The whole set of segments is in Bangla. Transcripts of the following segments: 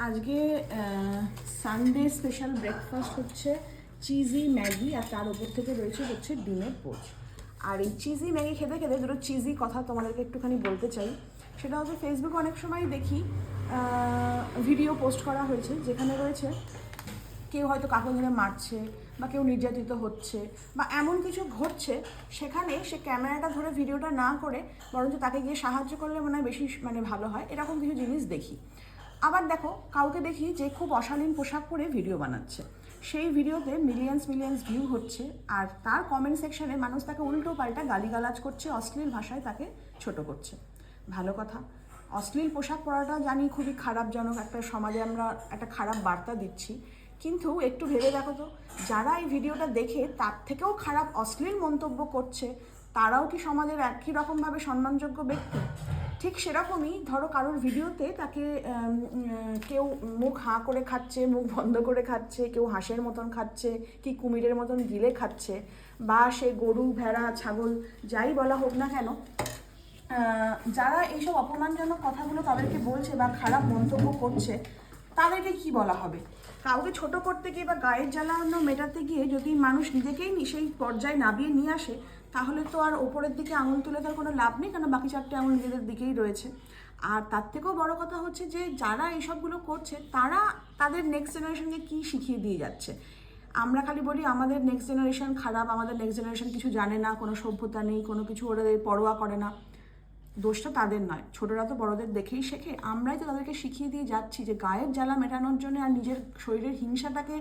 আজকে সানডে স্পেশাল ব্রেকফাস্ট হচ্ছে চিজি ম্যাগি, আর তার উপর থেকে রয়েছে হচ্ছে ডিমের পোচ। আর এই চিজি ম্যাগি খেতে খেতে দুটো চিজি কথা তোমাদেরকে একটুখানি বলতে চাই। সেটা হচ্ছে ফেসবুকে অনেক সময় দেখি ভিডিও পোস্ট করা হয়েছে যেখানে রয়েছে কেউ হয়তো কাকে ধরে মারছে বা কেউ নির্যাতিত হচ্ছে বা এমন কিছু ঘটছে, সেখানে সে ক্যামেরাটা ধরে ভিডিওটা না করে বরঞ্চ তাকে গিয়ে সাহায্য করলে মনে হয় বেশি ভালো হয়। এরকম কিছু জিনিস দেখি। আবার দেখো কাউকে দেখি যে খুব অশালীন পোশাক পরে ভিডিও বানাচ্ছে, সেই ভিডিওতে মিলিয়ন্স ভিউ হচ্ছে, আর তার কমেন্ট সেকশনে মানুষ তাকে উল্টো পাল্টা গালিগালাজ করছে, অশ্লীল ভাষায় তাকে ছোট করছে। ভালো কথা, অশ্লীল পোশাক পরাটা জানি খুবই খারাপজনক, একটা সমাজে আমরা একটা খারাপ বার্তা দিচ্ছি, কিন্তু একটু ভেবে দেখো তো, যারা এই ভিডিওটা দেখে তার থেকেও খারাপ অশ্লীল মন্তব্য করছে, তারাও কি সমাজের একই রকমভাবে সম্মানযোগ্য ব্যক্তি? ঠিক সেরকমই ধরো কারোর ভিডিওতে তাকে কেউ মুখ হাঁ করে খাচ্ছে, মুখ বন্ধ করে খাচ্ছে, কেউ হাঁসের মতন খাচ্ছে, কি কুমিরের মতন গিলে খাচ্ছে, বা সে গরু ভেড়া ছাগল যাই বলা হোক না কেন, যারা এইসব অপমানজনক কথাগুলো তাদেরকে বলছে বা খারাপ মন্তব্য করছে, তাদেরকে কি বলা হবে? কাউকে ছোট করতে গিয়ে বা গায়ের জ্বালানো মেটাতে গিয়ে যদি মানুষ নিজেকেই সেই পর্যায়ে নামিয়ে নিয়ে আসে, তাহলে তো আর ওপরের দিকে আঙুল তুলে তার কোনো লাভ নেই, কারণ বাকি চারটে আঙুল নিজেদের দিকেই রয়েছে। আর তার থেকেও বড় কথা হচ্ছে যে যারা এইসবগুলো করছে তারা তাদের নেক্সট জেনারেশনকে কী শিখিয়ে দিয়ে যাচ্ছে। আমরা খালি বলি আমাদের নেক্সট জেনারেশন খারাপ, আমাদের নেক্সট জেনারেশন কিছু জানে না, কোনো সভ্যতা নেই, কোনো কিছু ওরা পরোয়া করে না। দোষটা তাদের নয়, ছোটরা তো বড়দের দেখেই শেখে। আমরাই তো তাদেরকে শিখিয়ে দিয়ে যাচ্ছি যে গায়ের জ্বালা মেটানোর জন্য আর নিজের শরীরের হিংসাটাকে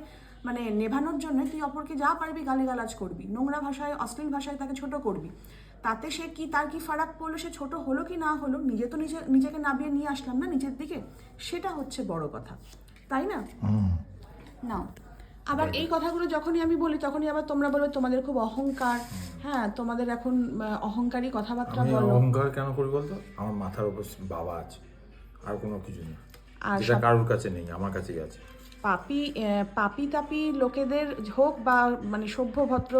নেভানোর জন্য তুই অপরকে যা পারবি গালিগালাজ করবি, নোংরা ভাষায় অশ্লীল ভাষায় তাকে ছোট করবি। তাতে সে কি, তার কি ফারাক পড়লো, সে ছোট হলো কি না হলো, নিজে তো নিজেকে নামিয়ে নিয়ে আসলাম না নিচের দিকে, সেটা হচ্ছে বড় কথা, তাই না? না, আবার এই কথাগুলো যখনই আমি বলি তখনই আবার তোমরা বলবে তোমাদের খুব অহংকার। হ্যাঁ, তোমাদের এখন অহংকারী কথাবার্তা বলো। অহংকার কেন করি বলতো? আমার মাথার উপর বাবা আছে, আর কোনো কিছু না, যেটা কারোর কাছে নেই, আমার কাছেই আছে। পাপি তাপি লোকেদের হোক বা সভ্য ভদ্র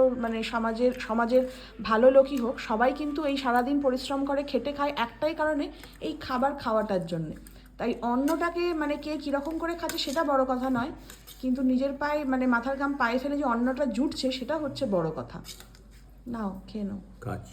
সমাজের ভালো লোকই হোক, সবাই কিন্তু এই সারাদিন পরিশ্রম করে খেটে খায় একটাই কারণে, এই খাবার খাওয়াটার জন্যে। তাই অন্নটাকে কে কীরকম করে খাচ্ছে সেটা বড় কথা নয়, কিন্তু নিজের পায়ে মাথার ঘাম পায়ে ফেলে যে অন্নটা জুটছে সেটা হচ্ছে বড় কথা। নাও খেয়ে নাও। কাজ